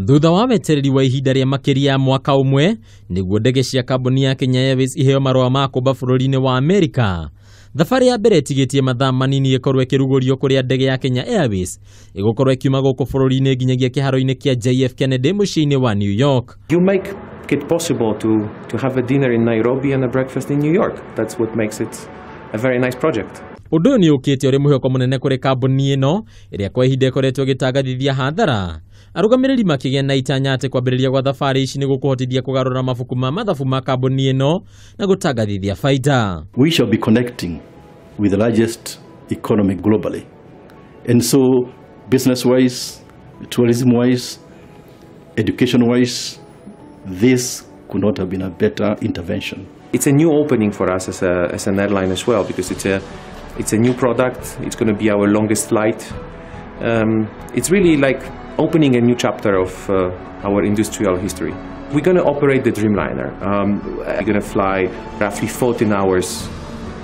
Thutha wa wetereri wa ihinda rĩa makĩria ya mwaka ũmwe nĩguo ndege cia kambuni ya Kenya Airways iheo marũa ma kũmba bũrũri-inĩ wa Amerika, thabarĩ ya mbere ĩtigĩtie mathaa manini ĩkorwo ĩkĩrugũrio kũrĩa ndege ya Kenya Airways ĩgũkorwo ĩkiuma gũkũ bũrũri-inĩ nginyagia kĩharo-inĩ kĩa JF Kennedy mũciĩ-inĩ wa New York. You make it possible to have a dinner in Nairobi and a breakfast in New York. That's what makes it a very nice project. Ũndũ ũyũ nĩ ũkĩte ũrĩ mũhĩũko mũnene kũrĩ kambuni ĩno ĩrĩa kwa ihinda ĩkoretwo ĩgĩtangathithia hathara. Arũgamĩrĩri makĩgĩa na itanya atĩ kwambĩrĩria gwa thabarĩ ici nĩ gũkũhotithia kũgarũra mabuku ma mathabu ma kambuni ĩno na gũtangathithia baita. We shall be connecting with the largest economy globally. And so business-wise, tourism-wise, education-wise, this could not have been a better intervention. It's a new opening for us as an airline as well, because it's a new product. It's going to be our longest flight. It's really like opening a new chapter of our industrial history. We're going to operate the Dreamliner. We're going to fly roughly 14 hours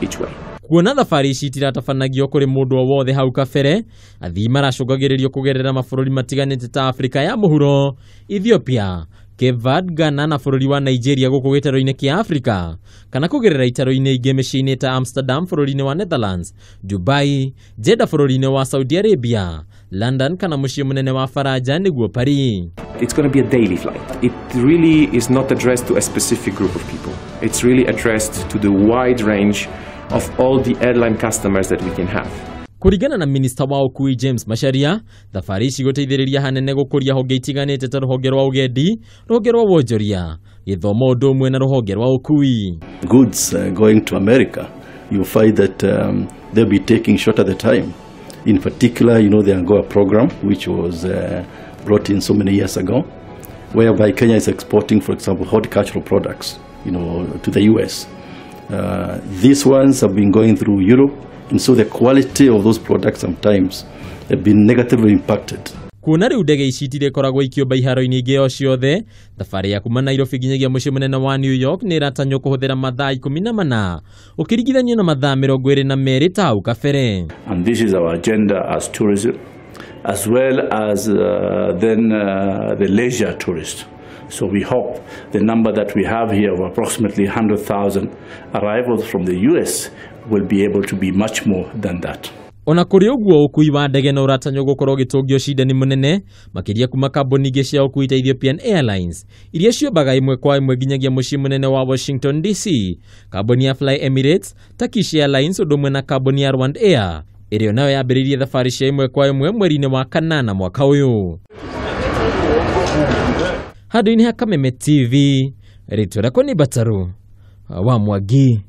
each way. Kuona thabarĩ ici itiratabanagio kũrĩ mũndũ o wothe hau kabere, athii maracũngagĩrĩrio kũgerera mabũrũri matiganĩte ta Afrika ya mũhuro, Ethiopia, Cape Verde, Ghana na bũrũri wa Nigeria gũkũ gĩtaro-inĩ kĩa Afrika, kana kũgerera itaro-inĩ ingĩ mĩciĩ-inĩ ta Amsterdam bũrũri-inĩ wa Netherlands, Dubai, Jeddah bũrũri-inĩ wa Saudi Arabia, London kana mũciĩ mũnene wa Faranja nĩguo Paris. It's going to be a daily flight. It really is not addressed to a specific group of people. It's really addressed to the wide range of all the airline customers that we can have. Kũringana na minista wa ũkui James Macharia, thabarĩ ici gũteithĩrĩria hanene gũkũria honge itiganĩte ta rũhonge rwa ũgendi, rũhonge rwa wonjoria, gĩthomo ũndũ ũmwe na rũhonge rwa ũkui. Goods going to America, you find that they'll be taking shorter the time. In particular, you know, the AGOA program, which was brought in so many years ago, whereby Kenya is exporting, for example, horticultural products, you know, to the US. These ones have been going through Europe, and so the quality of those products sometimes have been negatively impacted. Kuona rĩu ndege ici itirĩkoragwo ikĩũmba iharo-inĩ ingĩ o ciothe, thabarĩ ya kuma Nairobi nginyagia mũciĩ mũnene wa New York nĩ ĩratanywo kũhũthĩra mathaa 14 ũkĩringithanio na mathaa 22 ta hau kabere. And this is our agenda as tourism, as well as the leisure tourist. So we hope the number that we have here of approximately 100,000 arrivals from the US will be able to be much more than that. Ona kũrĩ ũguo ũkui wa ndege no ũratanywo gũkorwo ũgĩtũngio cindani mũnene makĩria kuma kambuni ingĩ cia ũkui ta Ethiopian Airlines iria ciũmbaga ĩmwe kwa ĩmwe nginyagia mũciĩ mũnene wa Washington DC, kambuni ya Fly Emirates, Turkish Airlines ũndũ ũmwe na kambuni ya Rwanda Air ĩrĩa nayo yambĩrĩirie thabarĩ cia ĩmwe kwa ĩmwe mweri-inĩ wa kanana mwaka ũyũ. Handũ-inĩ ha Kameme TV, rĩtwa rĩakwa nĩ Bataru wa Mwangi.